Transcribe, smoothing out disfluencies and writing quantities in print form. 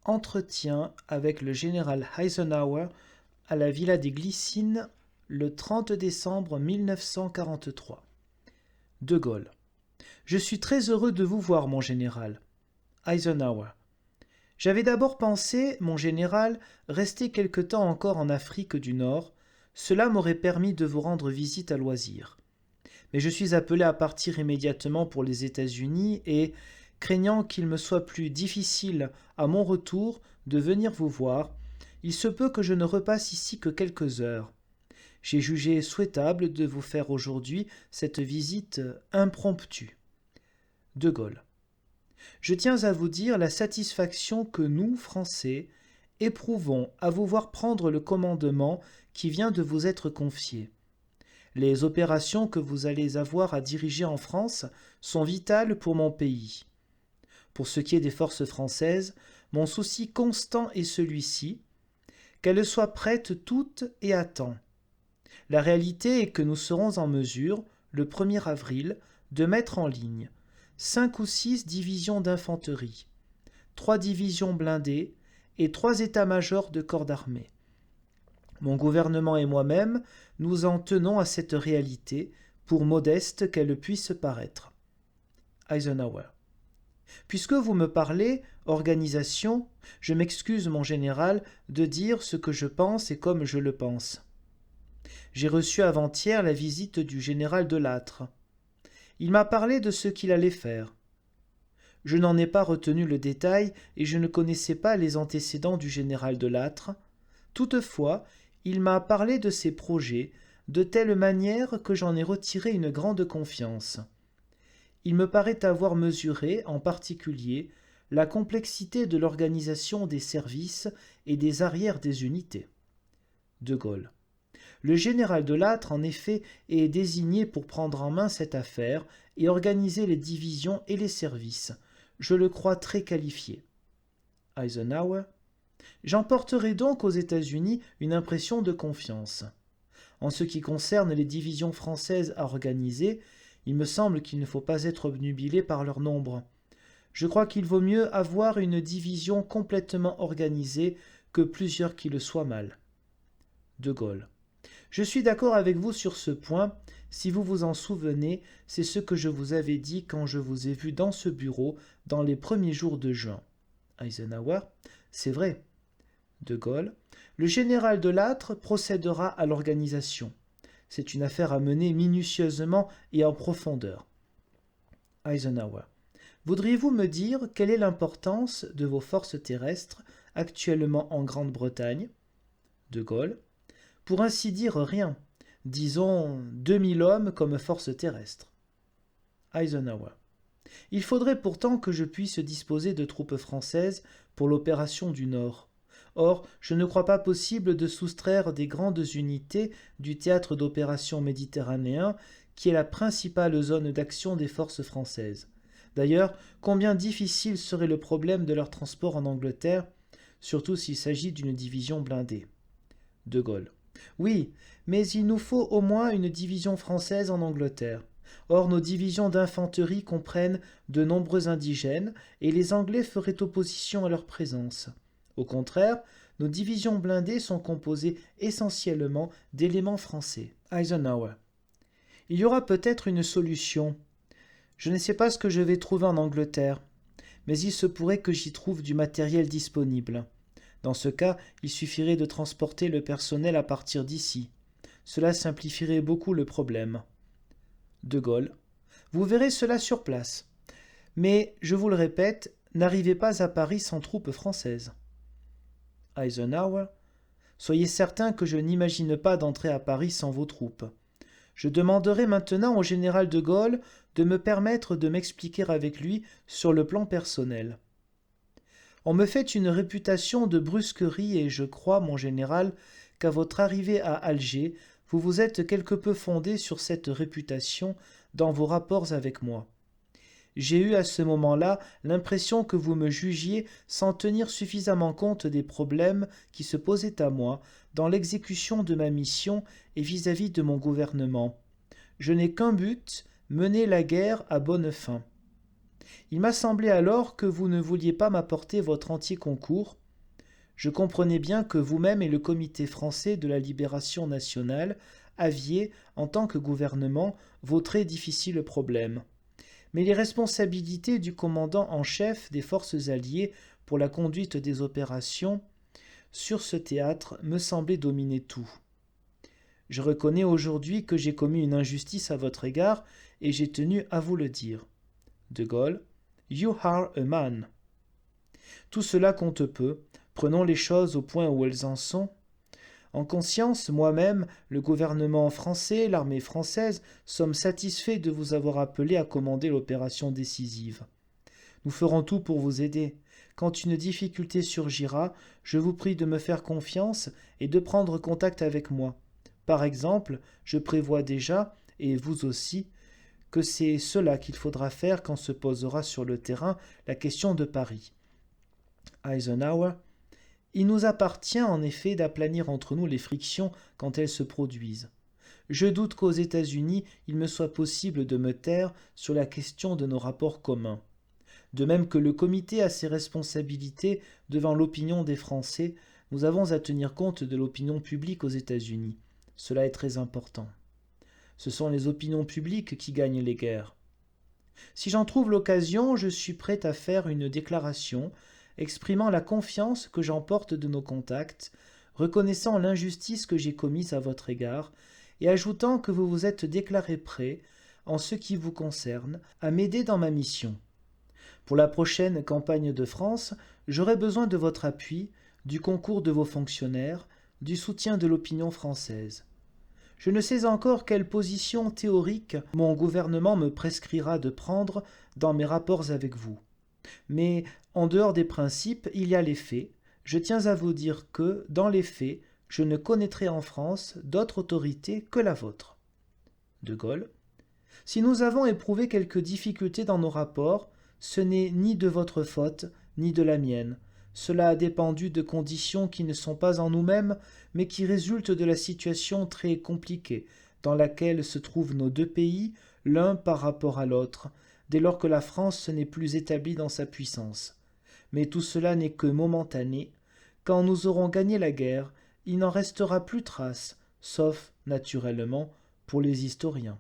Entretien avec le général Eisenhower à la Villa des Glycines le 30 décembre 1943. De Gaulle. Je suis très heureux de vous voir, mon général. Eisenhower. J'avais d'abord pensé, mon général, rester quelque temps encore en Afrique du Nord. Cela m'aurait permis de vous rendre visite à loisir. Mais je suis appelé à partir immédiatement pour les États-Unis et, craignant qu'il me soit plus difficile à mon retour de venir vous voir, il se peut que je ne repasse ici que quelques heures. J'ai jugé souhaitable de vous faire aujourd'hui cette visite impromptue. De Gaulle. Je tiens à vous dire la satisfaction que nous, Français, éprouvons à vous voir prendre le commandement qui vient de vous être confié. Les opérations que vous allez avoir à diriger en France sont vitales pour mon pays. Pour ce qui est des forces françaises, mon souci constant est celui-ci, qu'elles soient prêtes toutes et à temps. La réalité est que nous serons en mesure, le 1er avril, de mettre en ligne 5 ou 6 divisions d'infanterie, 3 divisions blindées et 3 états-majors de corps d'armée. Mon gouvernement et moi-même, nous en tenons à cette réalité, pour modeste qu'elle puisse paraître. Eisenhower. Puisque vous me parlez organisation, je m'excuse, mon général, de dire ce que je pense et comme je le pense. J'ai reçu avant-hier la visite du général de Lattre. Il m'a parlé de ce qu'il allait faire. Je n'en ai pas retenu le détail et je ne connaissais pas les antécédents du général de Lattre. Toutefois, il m'a parlé de ses projets de telle manière que j'en ai retiré une grande confiance. Il me paraît avoir mesuré, en particulier, la complexité de l'organisation des services et des arrières des unités. De Gaulle. Le général de Lattre, en effet, est désigné pour prendre en main cette affaire et organiser les divisions et les services. Je le crois très qualifié. Eisenhower. J'emporterai donc aux États-Unis une impression de confiance. En ce qui concerne les divisions françaises à organiser, il me semble qu'il ne faut pas être obnubilé par leur nombre. Je crois qu'il vaut mieux avoir une division complètement organisée que plusieurs qui le soient mal. De Gaulle. Je suis d'accord avec vous sur ce point. Si vous vous en souvenez, c'est ce que je vous avais dit quand je vous ai vu dans ce bureau dans les premiers jours de juin. Eisenhower. C'est vrai. De Gaulle. Le général de Lattre procédera à l'organisation. C'est une affaire à mener minutieusement et en profondeur. Eisenhower. Voudriez-vous me dire quelle est l'importance de vos forces terrestres actuellement en Grande-Bretagne? De Gaulle. Pour ainsi dire rien. Disons 2000 hommes comme force terrestre. Eisenhower. Il faudrait pourtant que je puisse disposer de troupes françaises pour l'opération du Nord. Or, je ne crois pas possible de soustraire des grandes unités du théâtre d'opération méditerranéen, qui est la principale zone d'action des forces françaises. D'ailleurs, combien difficile serait le problème de leur transport en Angleterre, surtout s'il s'agit d'une division blindée. De Gaulle. Oui, mais il nous faut au moins une division française en Angleterre. Or, nos divisions d'infanterie comprennent de nombreux indigènes, et les Anglais feraient opposition à leur présence. Au contraire, nos divisions blindées sont composées essentiellement d'éléments français. Eisenhower. Il y aura peut-être une solution. Je ne sais pas ce que je vais trouver en Angleterre, mais il se pourrait que j'y trouve du matériel disponible. Dans ce cas, il suffirait de transporter le personnel à partir d'ici. Cela simplifierait beaucoup le problème. De Gaulle. Vous verrez cela sur place. Mais, je vous le répète, n'arrivez pas à Paris sans troupes françaises. Eisenhower. Soyez certain que je n'imagine pas d'entrer à Paris sans vos troupes. Je demanderai maintenant au général de Gaulle de me permettre de m'expliquer avec lui sur le plan personnel. On me fait une réputation de brusquerie et je crois, mon général, qu'à votre arrivée à Alger, vous vous êtes quelque peu fondé sur cette réputation dans vos rapports avec moi. J'ai eu à ce moment-là l'impression que vous me jugiez sans tenir suffisamment compte des problèmes qui se posaient à moi dans l'exécution de ma mission et vis-à-vis de mon gouvernement. Je n'ai qu'un but, mener la guerre à bonne fin. Il m'a semblé alors que vous ne vouliez pas m'apporter votre entier concours. Je comprenais bien que vous-même et le Comité français de la libération nationale aviez, en tant que gouvernement, vos très difficiles problèmes. Mais les responsabilités du commandant en chef des forces alliées pour la conduite des opérations sur ce théâtre me semblaient dominer tout. Je reconnais aujourd'hui que j'ai commis une injustice à votre égard et j'ai tenu à vous le dire. De Gaulle, You are a man. Tout cela compte peu, prenons les choses au point où elles en sont. En conscience, moi-même, le gouvernement français, l'armée française, sommes satisfaits de vous avoir appelé à commander l'opération décisive. Nous ferons tout pour vous aider. Quand une difficulté surgira, je vous prie de me faire confiance et de prendre contact avec moi. Par exemple, je prévois déjà, et vous aussi, que c'est cela qu'il faudra faire quand se posera sur le terrain la question de Paris. Eisenhower, il nous appartient en effet d'aplanir entre nous les frictions quand elles se produisent. Je doute qu'aux États-Unis il me soit possible de me taire sur la question de nos rapports communs. De même que le comité a ses responsabilités devant l'opinion des Français, nous avons à tenir compte de l'opinion publique aux États-Unis. Cela est très important. Ce sont les opinions publiques qui gagnent les guerres. Si j'en trouve l'occasion, je suis prêt à faire une déclaration exprimant la confiance que j'emporte de nos contacts, reconnaissant l'injustice que j'ai commise à votre égard, et ajoutant que vous vous êtes déclaré prêt, en ce qui vous concerne, à m'aider dans ma mission. Pour la prochaine campagne de France, j'aurai besoin de votre appui, du concours de vos fonctionnaires, du soutien de l'opinion française. Je ne sais encore quelle position théorique mon gouvernement me prescrira de prendre dans mes rapports avec vous. Mais, en dehors des principes, il y a les faits. Je tiens à vous dire que, dans les faits, je ne connaîtrai en France d'autre autorité que la vôtre. De Gaulle. Si nous avons éprouvé quelques difficultés dans nos rapports, ce n'est ni de votre faute, ni de la mienne. Cela a dépendu de conditions qui ne sont pas en nous-mêmes, mais qui résultent de la situation très compliquée dans laquelle se trouvent nos deux pays, l'un par rapport à l'autre, dès lors que la France n'est plus établie dans sa puissance. Mais tout cela n'est que momentané. Quand nous aurons gagné la guerre, il n'en restera plus trace, sauf, naturellement, pour les historiens.